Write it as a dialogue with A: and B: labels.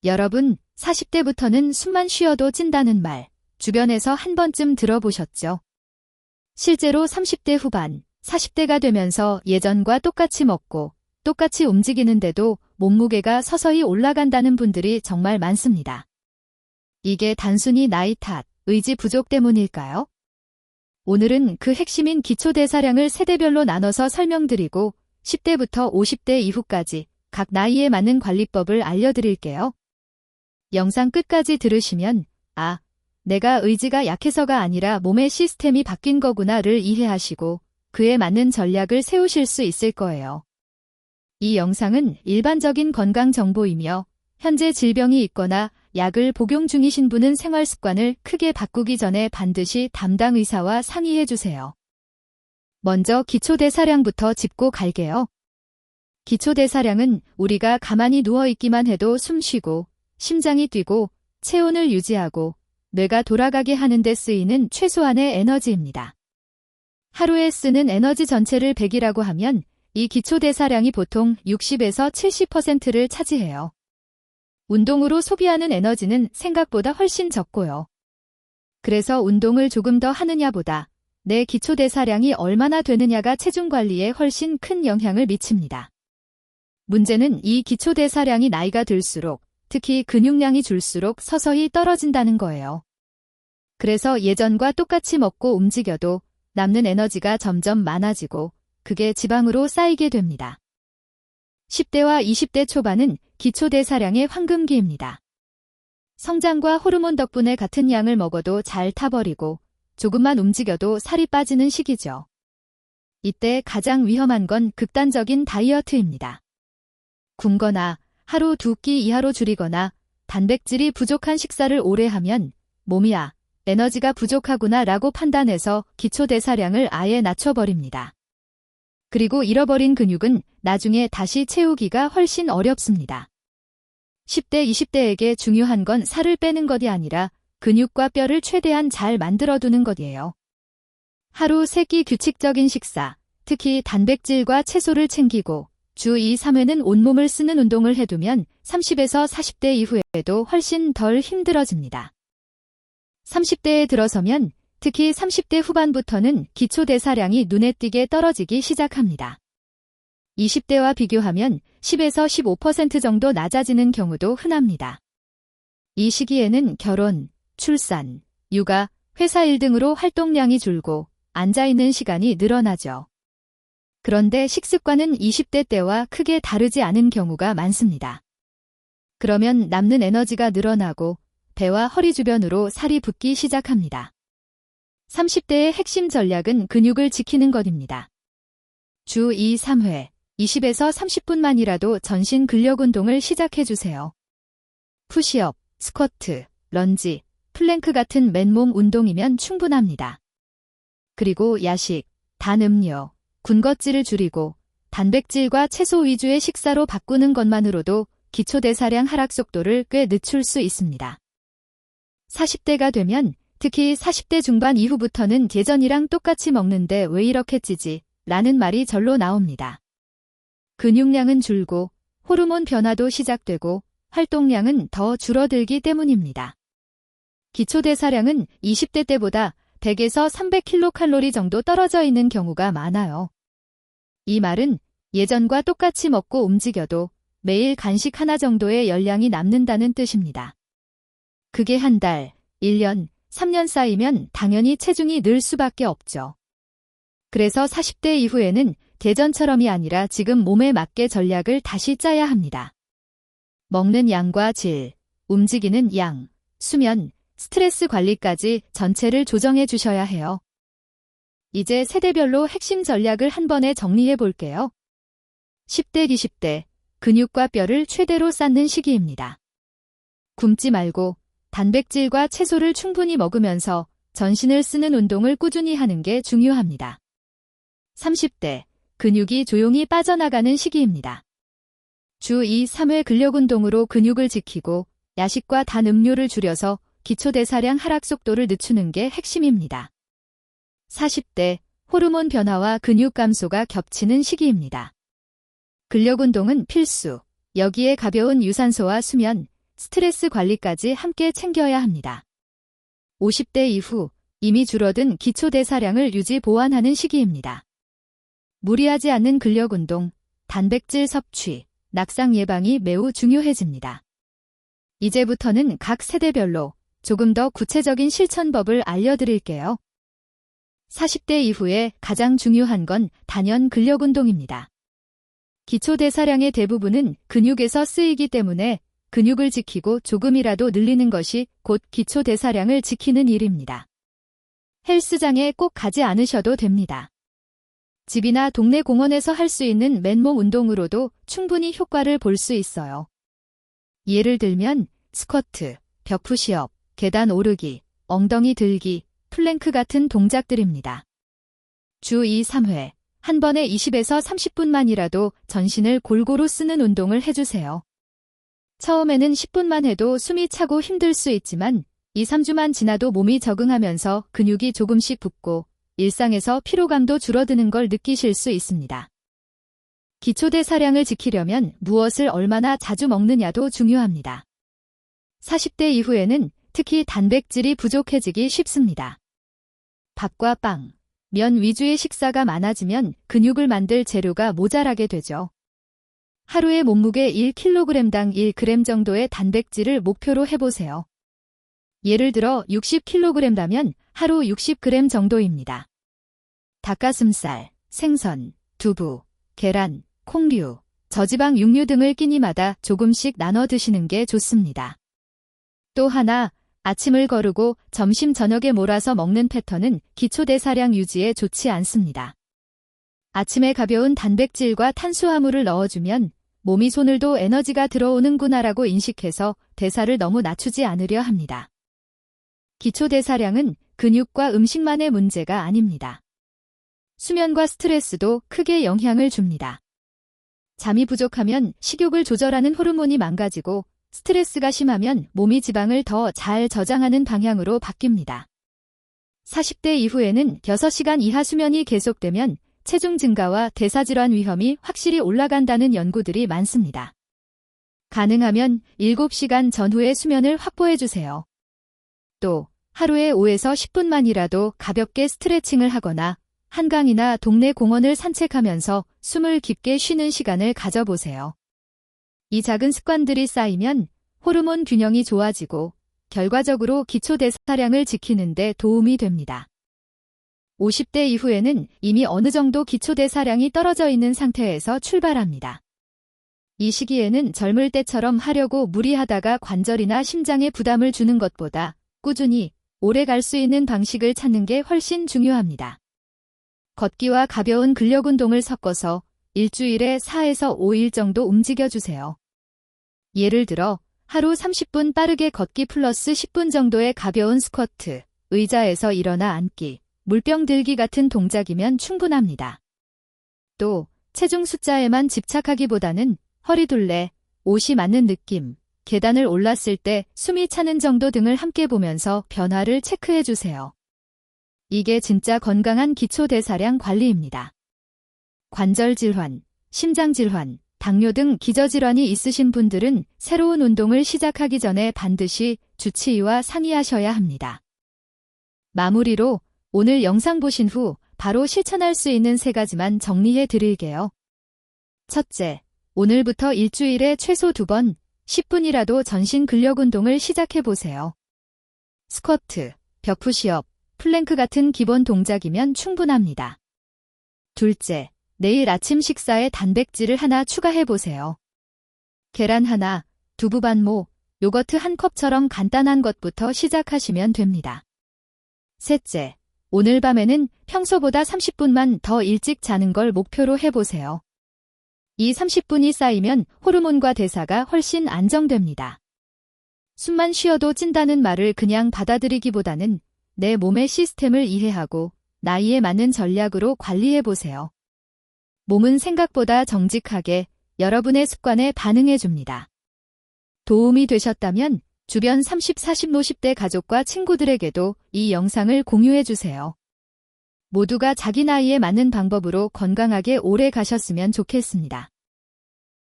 A: 여러분, 40대부터는 숨만 쉬어도 찐다는 말, 주변에서 한 번쯤 들어보셨죠? 실제로 30대 후반, 40대가 되면서 예전과 똑같이 먹고 똑같이 움직이는데도 몸무게가 서서히 올라간다는 분들이 정말 많습니다. 이게 단순히 나이 탓, 의지 부족 때문일까요? 오늘은 그 핵심인 기초대사량을 세대별로 나눠서 설명드리고 10대부터 50대 이후까지 각 나이에 맞는 관리법을 알려드릴게요. 영상 끝까지 들으시면 내가 의지가 약해서가 아니라 몸의 시스템이 바뀐 거구나를 이해하시고 그에 맞는 전략을 세우실 수 있을 거예요. 이 영상은 일반적인 건강 정보이며 현재 질병이 있거나 약을 복용 중이신 분은 생활 습관을 크게 바꾸기 전에 반드시 담당 의사와 상의해 주세요. 먼저 기초대사량부터 짚고 갈게요. 기초대사량은 우리가 가만히 누워있기만 해도 숨쉬고 심장이 뛰고 체온을 유지하고 뇌가 돌아가게 하는 데 쓰이는 최소한의 에너지입니다. 하루에 쓰는 에너지 전체를 100이라고 하면 이 기초대사량이 보통 60에서 70%를 차지해요. 운동으로 소비하는 에너지는 생각보다 훨씬 적고요. 그래서 운동을 조금 더 하느냐보다 내 기초대사량이 얼마나 되느냐가 체중 관리에 훨씬 큰 영향을 미칩니다. 문제는 이 기초대사량이 나이가 들수록 특히 근육량이 줄수록 서서히 떨어진다는 거예요. 그래서 예전과 똑같이 먹고 움직여도 남는 에너지가 점점 많아지고 그게 지방으로 쌓이게 됩니다. 10대와 20대 초반은 기초대사량의 황금기입니다. 성장과 호르몬 덕분에 같은 양을 먹어도 잘 타버리고 조금만 움직여도 살이 빠지는 시기죠. 이때 가장 위험한 건 극단적인 다이어트입니다. 굶거나 하루 2끼 이하로 줄이거나 단백질이 부족한 식사를 오래 하면 몸이 에너지가 부족하구나 라고 판단해서 기초대사량을 아예 낮춰버립니다. 그리고 잃어버린 근육은 나중에 다시 채우기가 훨씬 어렵습니다. 10대, 20대에게 중요한 건 살을 빼는 것이 아니라 근육과 뼈를 최대한 잘 만들어두는 것이에요. 하루 3끼 규칙적인 식사, 특히 단백질과 채소를 챙기고 주 2, 3회는 온몸을 쓰는 운동을 해두면 30에서 40대 이후에도 훨씬 덜 힘들어집니다. 30대에 들어서면 특히 30대 후반부터는 기초대사량이 눈에 띄게 떨어지기 시작합니다. 20대와 비교하면 10에서 15% 정도 낮아지는 경우도 흔합니다. 이 시기에는 결혼, 출산, 육아, 회사 일 등으로 활동량이 줄고 앉아있는 시간이 늘어나죠. 그런데 식습관은 20대 때와 크게 다르지 않은 경우가 많습니다. 그러면 남는 에너지가 늘어나고 배와 허리 주변으로 살이 붙기 시작합니다. 30대의 핵심 전략은 근육을 지키는 것입니다. 주 2, 3회, 20에서 30분만이라도 전신 근력 운동을 시작해주세요. 푸시업, 스쿼트, 런지, 플랭크 같은 맨몸 운동이면 충분합니다. 그리고 야식, 단 음료, 군것질을 줄이고 단백질과 채소 위주의 식사로 바꾸는 것만으로도 기초대사량 하락 속도를 꽤 늦출 수 있습니다. 40대가 되면 특히 40대 중반 이후부터는 예전이랑 똑같이 먹는데 왜 이렇게 찌지? 라는 말이 절로 나옵니다. 근육량은 줄고 호르몬 변화도 시작되고 활동량은 더 줄어들기 때문입니다. 기초대사량은 20대 때보다 100에서 300kcal 정도 떨어져 있는 경우가 많아요. 이 말은 예전과 똑같이 먹고 움직여도 매일 간식 하나 정도의 열량이 남는다는 뜻입니다. 그게 한 달, 1년, 3년 쌓이면 당연히 체중이 늘 수밖에 없죠. 그래서 40대 이후에는 예전처럼이 아니라 지금 몸에 맞게 전략을 다시 짜야 합니다. 먹는 양과 질, 움직이는 양, 수면, 스트레스 관리까지 전체를 조정해 주셔야 해요. 이제 세대별로 핵심 전략을 한 번에 정리해 볼게요. 10대, 20대, 근육과 뼈를 최대로 쌓는 시기입니다. 굶지 말고 단백질과 채소를 충분히 먹으면서 전신을 쓰는 운동을 꾸준히 하는 게 중요합니다. 30대, 근육이 조용히 빠져나가는 시기입니다. 주 2, 3회 근력 운동으로 근육을 지키고 야식과 단 음료를 줄여서 기초대사량 하락 속도를 늦추는 게 핵심입니다. 40대, 호르몬 변화와 근육 감소가 겹치는 시기입니다. 근력 운동은 필수, 여기에 가벼운 유산소와 수면, 스트레스 관리까지 함께 챙겨야 합니다. 50대 이후 이미 줄어든 기초대사량을 유지 보완하는 시기입니다. 무리하지 않는 근력운동, 단백질 섭취, 낙상 예방이 매우 중요해집니다. 이제부터는 각 세대별로 조금 더 구체적인 실천법을 알려드릴게요. 40대 이후에 가장 중요한 건 단연 근력운동입니다. 기초대사량의 대부분은 근육에서 쓰이기 때문에 근육을 지키고 조금이라도 늘리는 것이 곧 기초대사량을 지키는 일입니다. 헬스장에 꼭 가지 않으셔도 됩니다. 집이나 동네 공원에서 할 수 있는 맨몸 운동으로도 충분히 효과를 볼 수 있어요. 예를 들면 스쿼트, 벽푸시업, 계단 오르기, 엉덩이 들기, 플랭크 같은 동작들입니다. 주 2, 3회, 한 번에 20에서 30분만이라도 전신을 골고루 쓰는 운동을 해주세요. 처음에는 10분만 해도 숨이 차고 힘들 수 있지만 2, 3주만 지나도 몸이 적응하면서 근육이 조금씩 붙고 일상에서 피로감도 줄어드는 걸 느끼실 수 있습니다. 기초대사량을 지키려면 무엇을 얼마나 자주 먹느냐도 중요합니다. 40대 이후에는 특히 단백질이 부족해지기 쉽습니다. 밥과 빵, 면 위주의 식사가 많아지면 근육을 만들 재료가 모자라게 되죠. 하루에 몸무게 1kg당 1g 정도의 단백질을 목표로 해보세요. 예를 들어 60kg라면 하루 60g 정도입니다. 닭가슴살, 생선, 두부, 계란, 콩류, 저지방 육류 등을 끼니마다 조금씩 나눠 드시는 게 좋습니다. 또 하나, 아침을 거르고 점심 저녁에 몰아서 먹는 패턴은 기초대사량 유지에 좋지 않습니다. 아침에 가벼운 단백질과 탄수화물을 넣어주면 몸이 손을도 에너지가 들어오는구나라고 인식해서 대사를 너무 낮추지 않으려 합니다. 기초대사량은 근육과 음식만의 문제가 아닙니다. 수면과 스트레스도 크게 영향을 줍니다. 잠이 부족하면 식욕을 조절하는 호르몬이 망가지고 스트레스가 심하면 몸이 지방을 더 잘 저장하는 방향으로 바뀝니다. 40대 이후에는 6시간 이하 수면이 계속되면 체중 증가와 대사질환 위험이 확실히 올라간다는 연구들이 많습니다. 가능하면 7시간 전후의 수면을 확보해주세요. 또 하루에 5에서 10분만이라도 가볍게 스트레칭을 하거나 한강이나 동네 공원을 산책하면서 숨을 깊게 쉬는 시간을 가져보세요. 이 작은 습관들이 쌓이면 호르몬 균형이 좋아지고 결과적으로 기초대사량을 지키는 데 도움이 됩니다. 50대 이후에는 이미 어느 정도 기초대사량이 떨어져 있는 상태에서 출발합니다. 이 시기에는 젊을 때처럼 하려고 무리하다가 관절이나 심장에 부담을 주는 것보다 꾸준히 오래 갈 수 있는 방식을 찾는 게 훨씬 중요합니다. 걷기와 가벼운 근력운동을 섞어서 일주일에 4에서 5일 정도 움직여주세요. 예를 들어 하루 30분 빠르게 걷기 플러스 10분 정도의 가벼운 스쿼트, 의자에서 일어나 앉기, 물병 들기 같은 동작이면 충분합니다. 또 체중 숫자에만 집착하기보다는 허리둘레, 옷이 맞는 느낌, 계단을 올랐을 때 숨이 차는 정도 등을 함께 보면서 변화를 체크해주세요. 이게 진짜 건강한 기초대사량 관리입니다. 관절 질환, 심장 질환, 당뇨 등 기저질환이 있으신 분들은 새로운 운동을 시작하기 전에 반드시 주치의와 상의하셔야 합니다. 마무리로 오늘 영상 보신 후 바로 실천할 수 있는 3가지만 정리해 드릴게요. 첫째, 오늘부터 일주일에 최소 2번, 10분이라도 전신 근력 운동을 시작해 보세요. 스쿼트, 벽푸시업, 플랭크 같은 기본 동작이면 충분합니다. 둘째, 내일 아침 식사에 단백질을 하나 추가해 보세요. 계란 하나, 두부 반모, 요거트 한 컵처럼 간단한 것부터 시작하시면 됩니다. 셋째, 오늘 밤에는 평소보다 30분만 더 일찍 자는 걸 목표로 해보세요. 이 30분이 쌓이면 호르몬과 대사가 훨씬 안정됩니다. 숨만 쉬어도 찐다는 말을 그냥 받아들이기보다는 내 몸의 시스템을 이해하고 나이에 맞는 전략으로 관리해보세요. 몸은 생각보다 정직하게 여러분의 습관에 반응해줍니다. 도움이 되셨다면 주변 30, 40, 50대 가족과 친구들에게도 이 영상을 공유해주세요. 모두가 자기 나이에 맞는 방법으로 건강하게 오래 가셨으면 좋겠습니다.